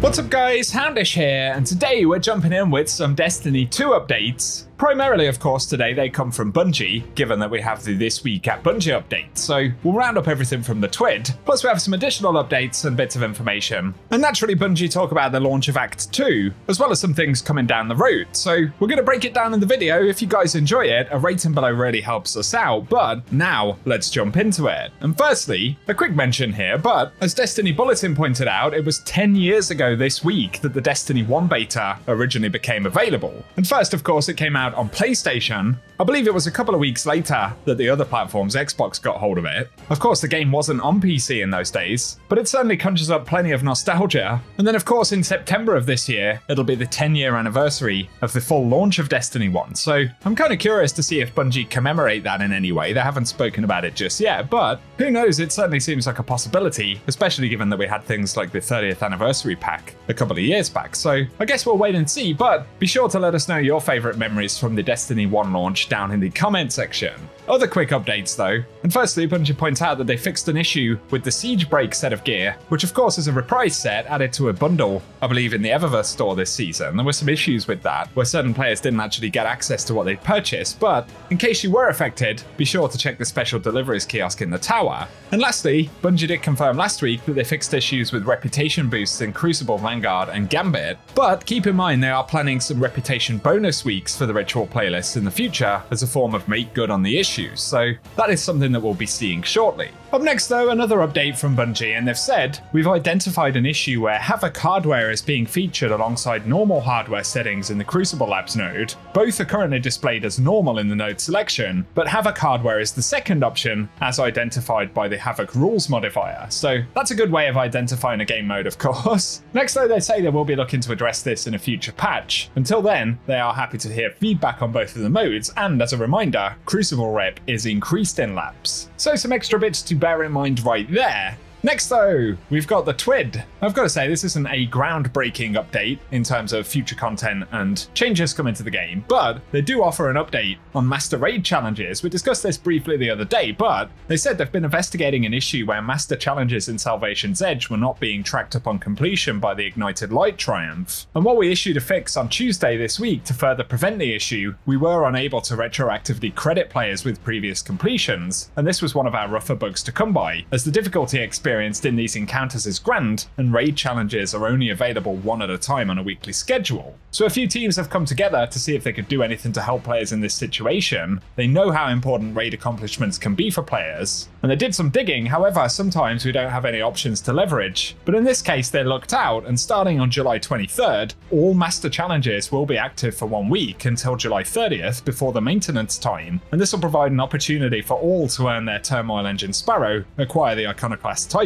What's up guys, Houndish here, and today we're jumping in with some Destiny 2 updates. Primarily, of course, today they come from Bungie, given that we have the This Week at Bungie update, so we'll round up everything from the TWID, plus we have some additional updates and bits of information. And naturally Bungie talk about the launch of Act 2, as well as some things coming down the road, so we're going to break it down in the video. If you guys enjoy it, a rating below really helps us out, but now let's jump into it. And firstly, a quick mention here, but as Destiny Bulletin pointed out, it was 10 years ago this week that the Destiny 1 beta originally became available. And first, of course, it came out on PlayStation. I believe it was a couple of weeks later that the other platforms, Xbox, got hold of it. Of course, the game wasn't on PC in those days, but it certainly conjures up plenty of nostalgia. And then, of course, in September of this year, it'll be the 10-year anniversary of the full launch of Destiny 1. So I'm kind of curious to see if Bungie commemorate that in any way. They haven't spoken about it just yet, but who knows? It certainly seems like a possibility, especially given that we had things like the 30th anniversary pack a couple of years back. So I guess we'll wait and see, but be sure to let us know your favorite memories from the Destiny 1 launch down in the comment section. Other quick updates though, and firstly Bungie points out that they fixed an issue with the Siege Break set of gear, which of course is a reprise set added to a bundle, I believe in the Eververse store this season. There were some issues with that, where certain players didn't actually get access to what they'd purchased, but in case you were affected, be sure to check the special deliveries kiosk in the tower. And lastly, Bungie did confirm last week that they fixed issues with reputation boosts in Crucible, Vanguard, and Gambit, but keep in mind they are planning some reputation bonus weeks for the Ritual playlists in the future as a form of make good on the issues, so that is something that we'll be seeing shortly. Up next though, another update from Bungie, and they've said, we've identified an issue where Havoc hardware is being featured alongside normal hardware settings in the Crucible Labs node. Both are currently displayed as normal in the node selection, but Havoc hardware is the second option as identified by the Havoc rules modifier, so that's a good way of identifying a game mode, of course. Next though, they say they will be looking to address this in a future patch. Until then, they are happy to hear feedback on both of the modes, and as a reminder, Crucible rep is increased in labs. So some extra bits to bear in mind right there. Next though, we've got the TWID. I've got to say, this isn't a groundbreaking update in terms of future content and changes coming to the game, but they do offer an update on Master Raid challenges. We discussed this briefly the other day, but they said they've been investigating an issue where Master challenges in Salvation's Edge were not being tracked upon completion by the Ignited Light Triumph. And while we issued a fix on Tuesday this week to further prevent the issue, we were unable to retroactively credit players with previous completions, and this was one of our rougher bugs to come by, as the difficulty experienced in these encounters is grand, and raid challenges are only available one at a time on a weekly schedule. So a few teams have come together to see if they could do anything to help players in this situation. They know how important raid accomplishments can be for players, and they did some digging. However, sometimes we don't have any options to leverage. But in this case, they looked out, and starting on July 23rd, all master challenges will be active for 1 week until July 30th before the maintenance time, and this will provide an opportunity for all to earn their Turmoil Engine Sparrow, acquire the Iconoclast title,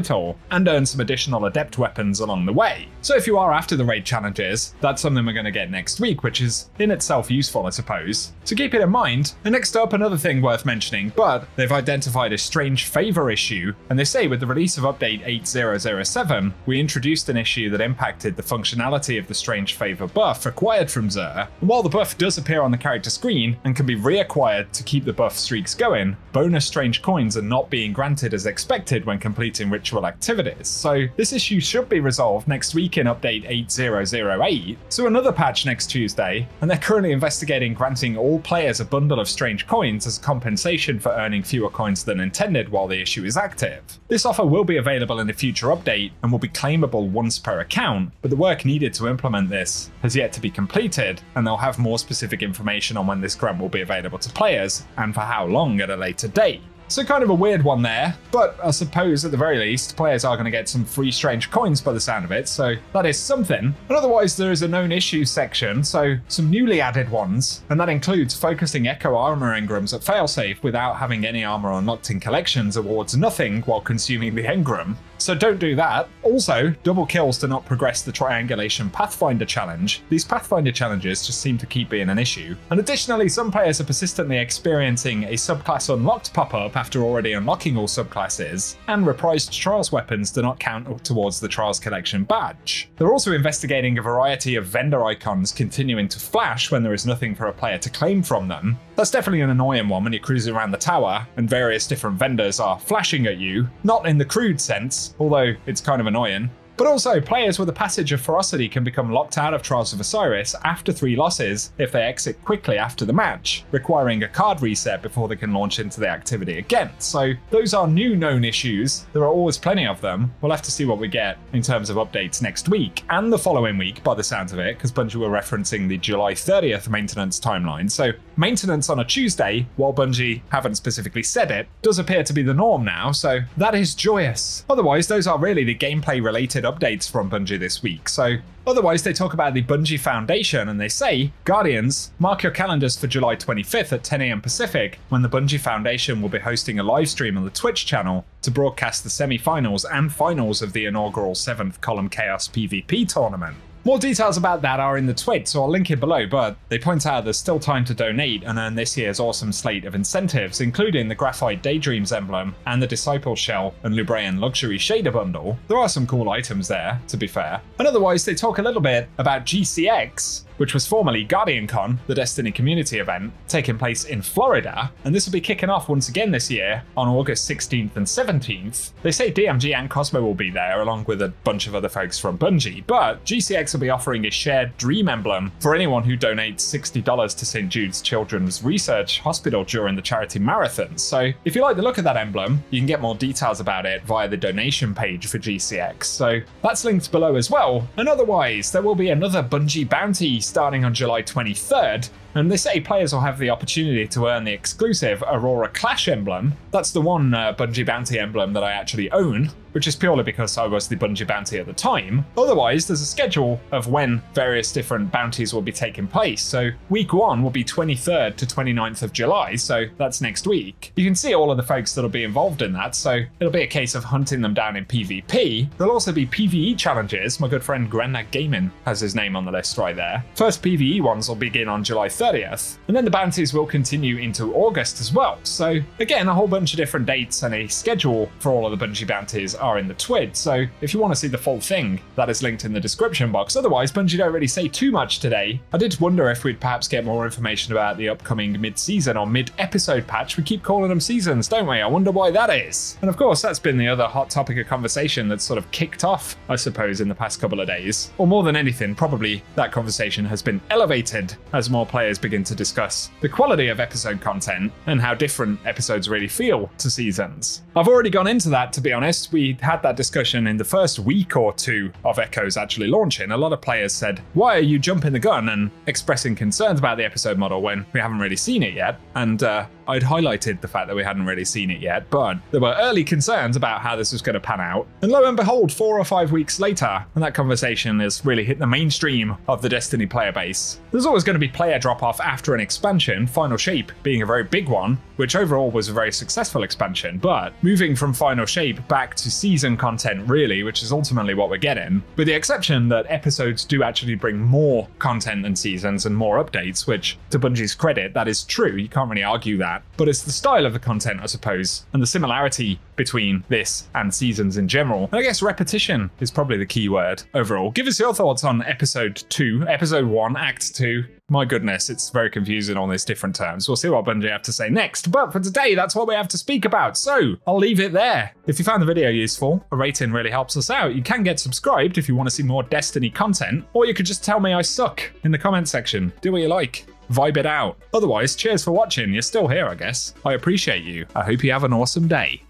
and earn some additional adept weapons along the way. So if you are after the raid challenges, that's something we're going to get next week, which is in itself useful, I suppose. So keep it in mind. And next up, another thing worth mentioning, but they've identified a strange favor issue, and they say with the release of update 8007, we introduced an issue that impacted the functionality of the strange favor buff acquired from Xur. And while the buff does appear on the character screen and can be reacquired to keep the buff streaks going, bonus strange coins are not being granted as expected when completing ritual activities. So this issue should be resolved next week in update 8008, so another patch next Tuesday, and they're currently investigating granting all players a bundle of strange coins as compensation for earning fewer coins than intended while the issue is active. This offer will be available in a future update and will be claimable once per account, but the work needed to implement this has yet to be completed, and they'll have more specific information on when this grant will be available to players and for how long at a later date. So kind of a weird one there, but I suppose at the very least, players are going to get some free strange coins by the sound of it, so that is something. And otherwise there is a known issues section, so some newly added ones, and that includes focusing Echo armor engrams at failsafe without having any armor unlocked in collections awards nothing while consuming the engram. So don't do that. Also, double kills do not progress the Triangulation Pathfinder challenge. These Pathfinder challenges just seem to keep being an issue. And additionally, some players are persistently experiencing a subclass unlocked pop-up after already unlocking all subclasses, and reprised Trials weapons do not count towards the Trials Collection badge. They're also investigating a variety of vendor icons continuing to flash when there is nothing for a player to claim from them, That's definitely an annoying one when you're cruising around the tower and various different vendors are flashing at you, not in the crude sense, although it's kind of annoying. But also, players with a passage of ferocity can become locked out of Trials of Osiris after 3 losses if they exit quickly after the match, requiring a card reset before they can launch into the activity again. So those are new known issues. There are always plenty of them. We'll have to see what we get in terms of updates next week and the following week by the sounds of it, because Bungie were referencing the July 30th maintenance timeline. So maintenance on a Tuesday, while Bungie haven't specifically said it, does appear to be the norm now, so that is joyous. Otherwise, those are really the gameplay related updates from Bungie this week. So otherwise, they talk about the Bungie Foundation and they say, Guardians, mark your calendars for July 25th at 10 AM Pacific, when the Bungie Foundation will be hosting a live stream on the Twitch channel to broadcast the semi-finals and finals of the inaugural 7th Column Chaos PvP tournament. More details about that are in the TWID, so I'll link it below, but they point out there's still time to donate and earn this year's awesome slate of incentives, including the Graphite Daydreams emblem and the Disciple Shell and Lubraean Luxury Shader Bundle. There are some cool items there, to be fair. And otherwise, they talk a little bit about GCX, which was formerly GuardianCon, the Destiny community event, taking place in Florida, and this will be kicking off once again this year on August 16th and 17th. They say DMG and Cosmo will be there, along with a bunch of other folks from Bungie, but GCX will be offering a shared dream emblem for anyone who donates $60 to St. Jude's Children's Research Hospital during the charity marathon. So if you like the look of that emblem, you can get more details about it via the donation page for GCX. So that's linked below as well. And otherwise, there will be another Bungie bounty starting on July 23rd, and they say players will have the opportunity to earn the exclusive Aurora Clash emblem. That's the one Bungie bounty emblem that I actually own, which is purely because I was the Bungie bounty at the time. Otherwise, there's a schedule of when various different bounties will be taking place. So week 1 will be 23rd to 29th of July, so that's next week. You can see all of the folks that'll be involved in that, so it'll be a case of hunting them down in PvP. There'll also be PvE challenges. My good friend Granad Gaming has his name on the list right there. First PvE ones will begin on July 30th, and then the bounties will continue into August as well. So again, a whole bunch of different dates and a schedule for all of the Bungie bounties are in the TWID, so if you want to see the full thing, that is linked in the description box. Otherwise, Bungie don't really say too much today. I did wonder if we'd perhaps get more information about the upcoming mid-season or mid-episode patch. We keep calling them seasons, don't we? I wonder why that is. And of course, that's been the other hot topic of conversation that's sort of kicked off, I suppose, in the past couple of days. Or more than anything, probably that conversation has been elevated as more players begin to discuss the quality of episode content and how different episodes really feel to seasons. I've already gone into that, to be honest. We had that discussion in the first week or two of Echoes actually launching. A lot of players said, why are you jumping the gun and expressing concerns about the episode model when we haven't really seen it yet? And I'd highlighted the fact that we hadn't really seen it yet, but there were early concerns about how this was going to pan out. And lo and behold, 4 or 5 weeks later, and that conversation has really hit the mainstream of the Destiny player base. There's always going to be player drop-off after an expansion, Final Shape being a very big one, which overall was a very successful expansion, but moving from Final Shape back to season content really, which is ultimately what we're getting, with the exception that episodes do actually bring more content than seasons and more updates, which to Bungie's credit, that is true, you can't really argue that. But it's the style of the content, I suppose, and the similarity between this and seasons in general. And I guess repetition is probably the key word overall. Give us your thoughts on episode 2, episode 1, act 2. My goodness, it's very confusing on these different terms. We'll see what Bungie have to say next, but for today, that's what we have to speak about, so I'll leave it there. If you found the video useful, a rating really helps us out. You can get subscribed if you want to see more Destiny content, or you could just tell me I suck in the comment section. Do what you like. Vibe it out. Otherwise, cheers for watching. You're still here, I guess. I appreciate you. I hope you have an awesome day.